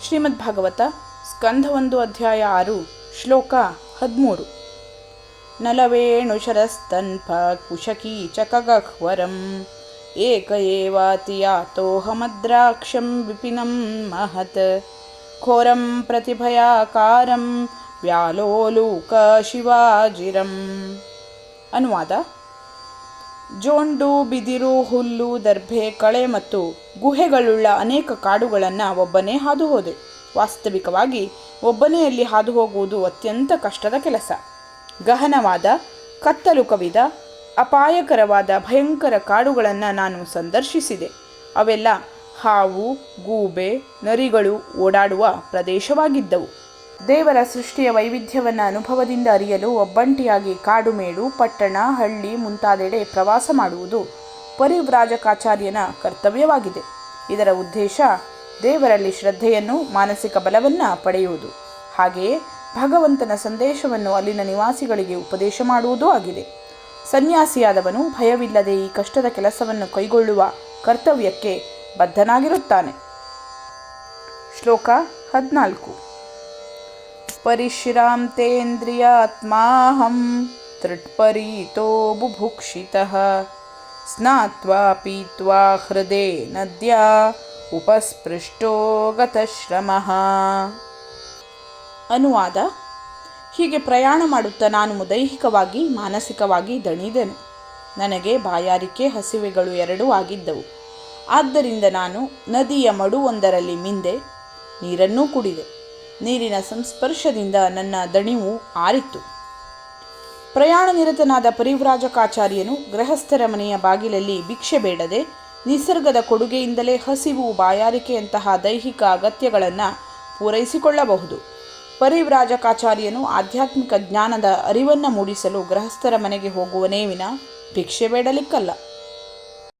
ಶ್ರೀಮದ್ ಭಾಗವತ ಸ್ಕಂಧ 1 ಅಧ್ಯಾಯ 6 ಶ್ಲೋಕ 13. ನಲವೇಣುಶರಸ್ತನ್ಫ ಕುಶಕೀಚಕಗಹ್ವರಂ ಏಕ ಏವಾತಿಯಾತೋಹಮದ್ರಾಕ್ಷಂ ವಿಪಿನಂ ಮಹತ್ ಘೋರಂ ಪ್ರತಿಭಯಾಕಾರಂ ವ್ಯಾಲೋಲೂಕ ಶಿವಾಜಿರಂ. ಅನುವಾದ: ಜೋಂಡು, ಬಿದಿರು, ಹುಲ್ಲು, ದರ್ಭೆ, ಕಳೆ ಮತ್ತು ಗುಹೆಗಳುಳ್ಳ ಅನೇಕ ಕಾಡುಗಳನ್ನು ಒಬ್ಬನೇ ಹಾದು ಹೋದೆ. ವಾಸ್ತವಿಕವಾಗಿ ಒಬ್ಬನೇ ಅಲ್ಲಿ ಹಾದು ಹೋಗುವುದು ಅತ್ಯಂತ ಕಷ್ಟದ ಕೆಲಸ. ಗಹನವಾದ, ಕತ್ತಲು ಕವಿದ, ಅಪಾಯಕರವಾದ ಭಯಂಕರ ಕಾಡುಗಳನ್ನು ನಾನು ಸಂದರ್ಶಿಸಿದೆ. ಅವೆಲ್ಲ ಹಾವು, ಗೂಬೆ, ನರಿಗಳು ಓಡಾಡುವ ಪ್ರದೇಶವಾಗಿದ್ದವು. ದೇವರ ಸೃಷ್ಟಿಯ ವೈವಿಧ್ಯವನ್ನು ಅನುಭವದಿಂದ ಅರಿಯಲು ಒಬ್ಬಂಟಿಯಾಗಿ ಕಾಡುಮೇಡು, ಪಟ್ಟಣ, ಹಳ್ಳಿ ಮುಂತಾದೆಡೆ ಪ್ರವಾಸ ಮಾಡುವುದು ಪರಿವ್ರಾಜಕಾಚಾರ್ಯನ ಕರ್ತವ್ಯವಾಗಿದೆ. ಇದರ ಉದ್ದೇಶ ದೇವರಲ್ಲಿ ಶ್ರದ್ಧೆಯನ್ನು, ಮಾನಸಿಕ ಬಲವನ್ನು ಪಡೆಯುವುದು, ಹಾಗೆಯೇ ಭಗವಂತನ ಸಂದೇಶವನ್ನು ಅಲ್ಲಿನ ನಿವಾಸಿಗಳಿಗೆ ಉಪದೇಶ ಮಾಡುವುದೂ ಆಗಿದೆ. ಸನ್ಯಾಸಿಯಾದವನು ಭಯವಿಲ್ಲದೆ ಈ ಕಷ್ಟದ ಕೆಲಸವನ್ನು ಕೈಗೊಳ್ಳುವ ಕರ್ತವ್ಯಕ್ಕೆ ಬದ್ಧನಾಗಿರುತ್ತಾನೆ. ಶ್ಲೋಕ 14. ಪರಿಶ್ರಾಂತೇಂದ್ರಿಯಾತ್ಮಾಹಂ ತೃಟ್ಪರೀತೋ ಬುಭುಕ್ಷಿತಃ ಸ್ನಾತ್ವಾ ಪೀತ್ವಾ ಹೃದೇ ನದ್ಯಾ ಉಪಸ್ಪೃಷ್ಟೋ ಗತಶ್ರಮಃ. ಅನುವಾದ: ಹೀಗೆ ಪ್ರಯಾಣ ಮಾಡುತ್ತಾ ನಾನು ದೈಹಿಕವಾಗಿ ಮಾನಸಿಕವಾಗಿ ದಣಿದೆನು. ನನಗೆ ಬಾಯಾರಿಕೆ, ಹಸಿವೆಗಳು ಎರಡೂ ಆಗಿದ್ದವು. ಆದ್ದರಿಂದ ನಾನು ನದಿಯ ಮಡುವೊಂದರಲ್ಲಿ ಮಿಂದೆ ನೀರನ್ನೂ ಕುಡಿದೆ. ನೀರಿನ ಸಂಸ್ಪರ್ಶದಿಂದ ನನ್ನ ದಣಿವು ಆರಿತು. ಪ್ರಯಾಣ ನಿರತನಾದ ಪರಿವ್ರಾಜಕಾಚಾರ್ಯನು ಗೃಹಸ್ಥರ ಮನೆಯ ಬಾಗಿಲಲ್ಲಿ ಭಿಕ್ಷೆ ಬೇಡದೆ ನಿಸರ್ಗದ ಕೊಡುಗೆಯಿಂದಲೇ ಹಸಿವು, ಬಾಯಾರಿಕೆಯಂತಹ ದೈಹಿಕ ಅಗತ್ಯಗಳನ್ನು ಪೂರೈಸಿಕೊಳ್ಳಬಹುದು. ಪರಿವ್ರಾಜಕಾಚಾರ್ಯನು ಆಧ್ಯಾತ್ಮಿಕ ಜ್ಞಾನದ ಅರಿವನ್ನು ಮೂಡಿಸಲು ಗೃಹಸ್ಥರ ಮನೆಗೆ ಹೋಗುವನೇ ವಿನ ಭಿಕ್ಷೆ ಬೇಡಲಿಕ್ಕಲ್ಲ.